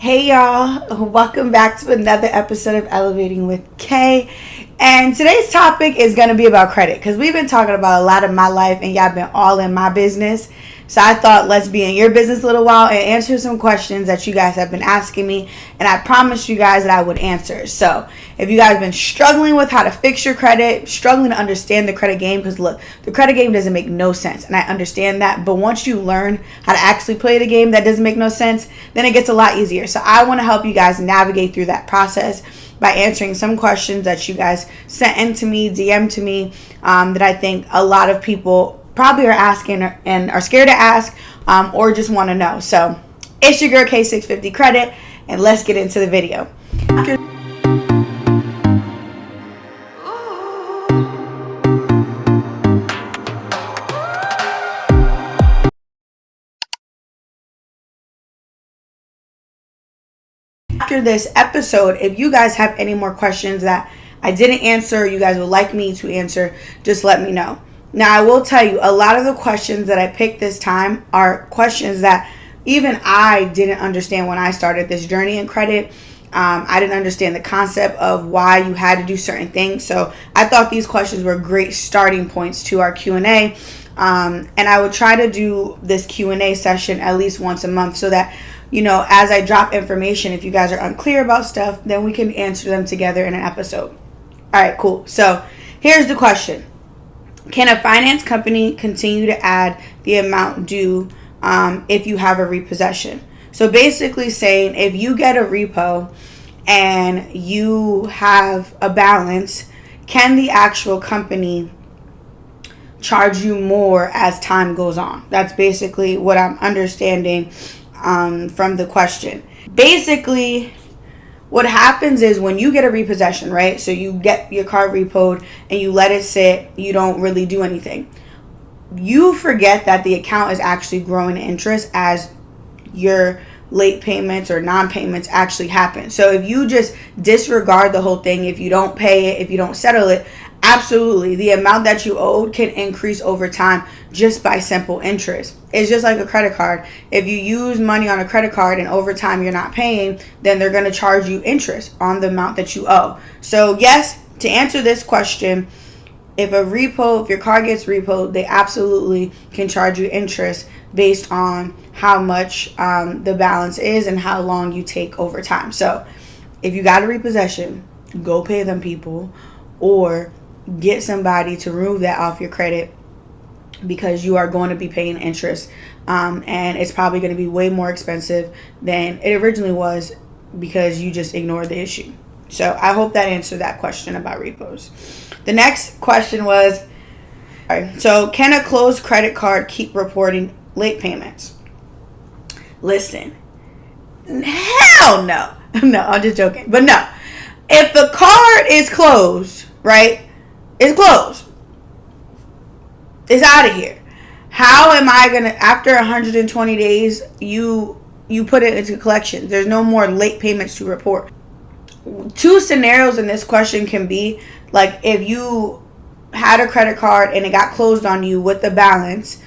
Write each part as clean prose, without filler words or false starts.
Hey y'all, welcome back to another episode of Elevating with Kay. And today's topic is going to be about credit, because we've been talking about a lot of my life and y'all been all in my business. So I thought, let's be in your business a little while and answer some questions that you guys have been asking me. And I promised you guys that I would answer. So if you guys have been struggling with how to fix your credit, struggling to understand the credit game, because look, the credit game doesn't make no sense. And I understand that. But once you learn how to actually play the game that doesn't make no sense, then it gets a lot easier. So I want to help you guys navigate through that process by answering some questions that you guys sent in to me, DM to me, that I think a lot of people probably are asking and are scared to ask, or just want to know. So it's your girl K650 Credit, and let's get into the video. After this episode, if you guys have any more questions that I didn't answer, you guys would like me to answer, just let me know. Now, I will tell you, a lot of the questions that I picked this time are questions that even I didn't understand when I started this journey in credit. I didn't understand the concept of why you had to do certain things. So I thought these questions were great starting points to our Q&A. And I would try to do this Q&A session at least once a month so that, you know, as I drop information, if you guys are unclear about stuff, then we can answer them together in an episode. All right, cool. So here's the question. Can a finance company continue to add the amount due if you have a repossession? So basically saying, if you get a repo and you have a balance, can the actual company charge you more as time goes on? That's basically what I'm understanding from the question. Basically, what happens is when you get a repossession, right? So you get your car repoed and you let it sit, you don't really do anything. You forget that the account is actually growing in interest as your late payments or non-payments actually happen. So if you just disregard the whole thing, if you don't pay it, if you don't settle it, absolutely, the amount that you owed can increase over time just by simple interest. It's just like a credit card. If you use money on a credit card and over time you're not paying, then they're going to charge you interest on the amount that you owe. So yes, to answer this question, if your car gets repoed, they absolutely can charge you interest based on how much the balance is and how long you take over time. So if you got a repossession, go pay them people, or get somebody to remove that off your credit, because you are going to be paying interest, and it's probably going to be way more expensive than it originally was because you just ignored the issue. So I hope that answered that question about repos. The next question was, all right, so can a closed credit card keep reporting late payments? Listen, hell no. No, I'm just joking. But no, if the card is closed, right? It's closed. It's out of here. How am I going to, after 120 days, you put it into collections? There's no more late payments to report. Two scenarios in this question can be, like, if you had a credit card and it got closed on you with the balance,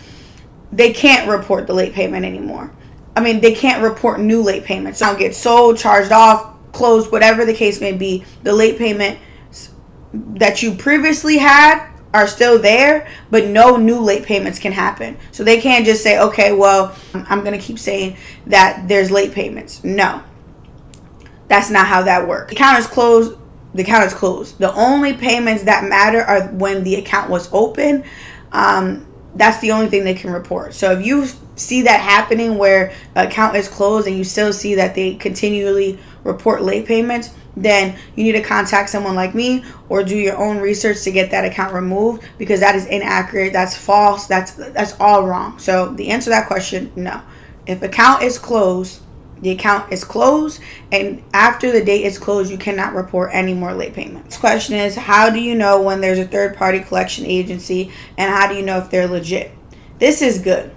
they can't report the late payment anymore. I mean, they can't report new late payments. So get sold, charged off, closed, whatever the case may be. The late payment that you previously had are still there, but no new late payments can happen. So they can't just say, okay, well, I'm going to keep saying that there's late payments. No, that's not how that works. The account is closed. The account is closed. The only payments that matter are when the account was open. That's the only thing they can report. So if you see that happening where the account is closed and you still see that they continually report late payments, then you need to contact someone like me or do your own research to get that account removed, because that is inaccurate, that's false, that's all wrong. So the answer to that question, no. If account is closed, the account is closed, and after the date is closed, you cannot report any more late payments. This question is, how do you know when there's a third-party collection agency, and how do you know if they're legit? This is good,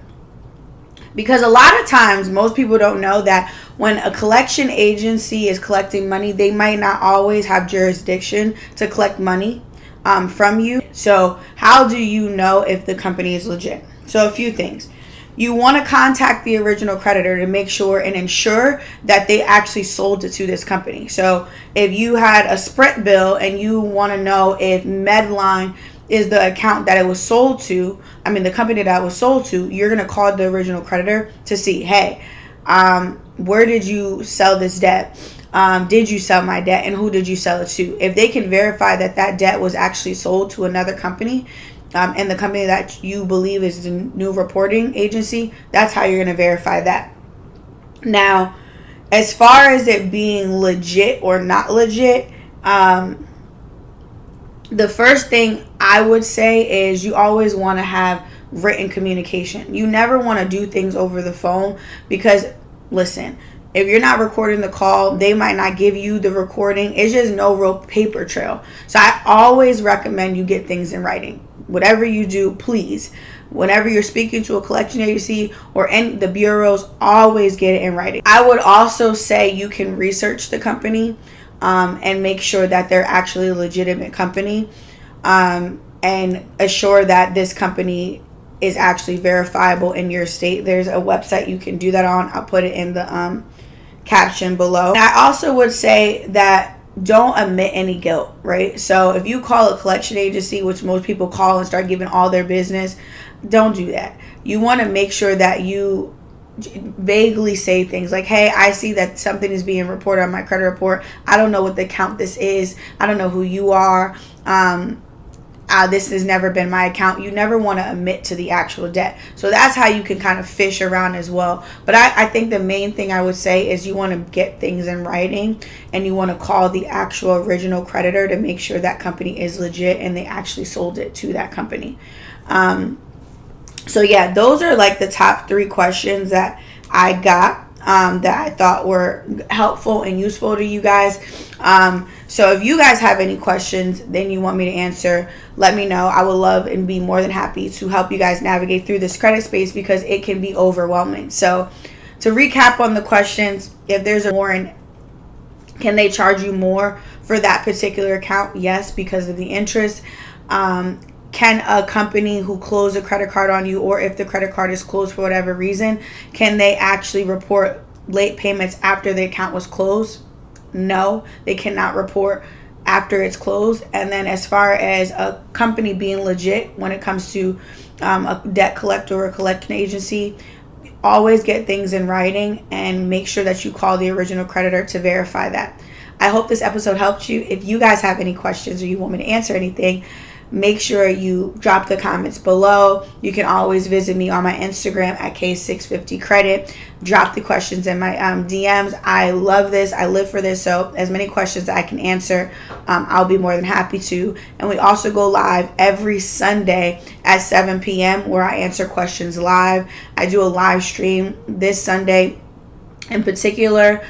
because a lot of times most people don't know that when a collection agency is collecting money, they might not always have jurisdiction to collect money from you. So how do you know if the company is legit? So a few things. you want to contact the original creditor to make sure and ensure that they actually sold it to this company. So if you had a Sprint bill and you want to know if Medline is the account that it was sold to, the company that it was sold to, you're going to call the original creditor to see, hey, where did you sell this debt? Did you sell my debt, and who did you sell it to? If they can verify that that debt was actually sold to another company, and the company that you believe is the new reporting agency, that's how you're going to verify that. Now, as far as it being legit or not legit, the first thing I would say is you always want to have written communication. You never want to do things over the phone because, listen, if you're not recording the call, they might not give you the recording. It's just no real paper trail. So I always recommend you get things in writing. Whatever you do, please, whenever you're speaking to a collection agency or any the bureaus, always get it in writing. I would also say you can research the company and make sure that they're actually a legitimate company, and assure that this company is actually verifiable in your state. There's a website you can do that on. I'll put it in the caption below. And I also would say that don't admit any guilt, right? So if you call a collection agency, which most people call and start giving all their business, don't do that. You want to make sure that you vaguely say things like, hey, I see that something is being reported on my credit report. I don't know what the account this is. I don't know who you are. This has never been my account. You never want to admit to the actual debt. So that's how you can kind of fish around as well. But I think the main thing I would say is you want to get things in writing, and you want to call the actual original creditor to make sure that company is legit and they actually sold it to that company. So yeah, those are like the top 3 questions that I got that I thought were helpful and useful to you guys. So if you guys have any questions then you want me to answer, let me know. I would love and be more than happy to help you guys navigate through this credit space because it can be overwhelming. So to recap on the questions, if there's a more, and can they charge you more for that particular account? Yes, because of the interest. Can a company who closed a credit card on you, or if the credit card is closed for whatever reason, can they actually report late payments after the account was closed? No, they cannot report after it's closed. And then as far as a company being legit when it comes to a debt collector or a collection agency, always get things in writing and make sure that you call the original creditor to verify that. I hope this episode helped you. If you guys have any questions or you want me to answer anything, make sure you drop the comments below. You can always visit me on my Instagram at K650credit. Drop the questions in my DMs. I love this. I live for this. So as many questions that I can answer, I'll be more than happy to. And we also go live every Sunday at 7 p.m. where I answer questions live. I do a live stream this Sunday in particular.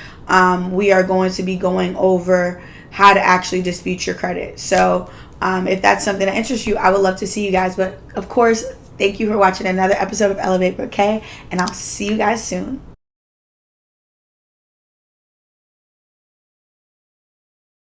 We are going to be going over how to actually dispute your credit. So if that's something that interests you, I would love to see you guys. But of course, thank you for watching another episode of Elevate with K, and I'll see you guys soon.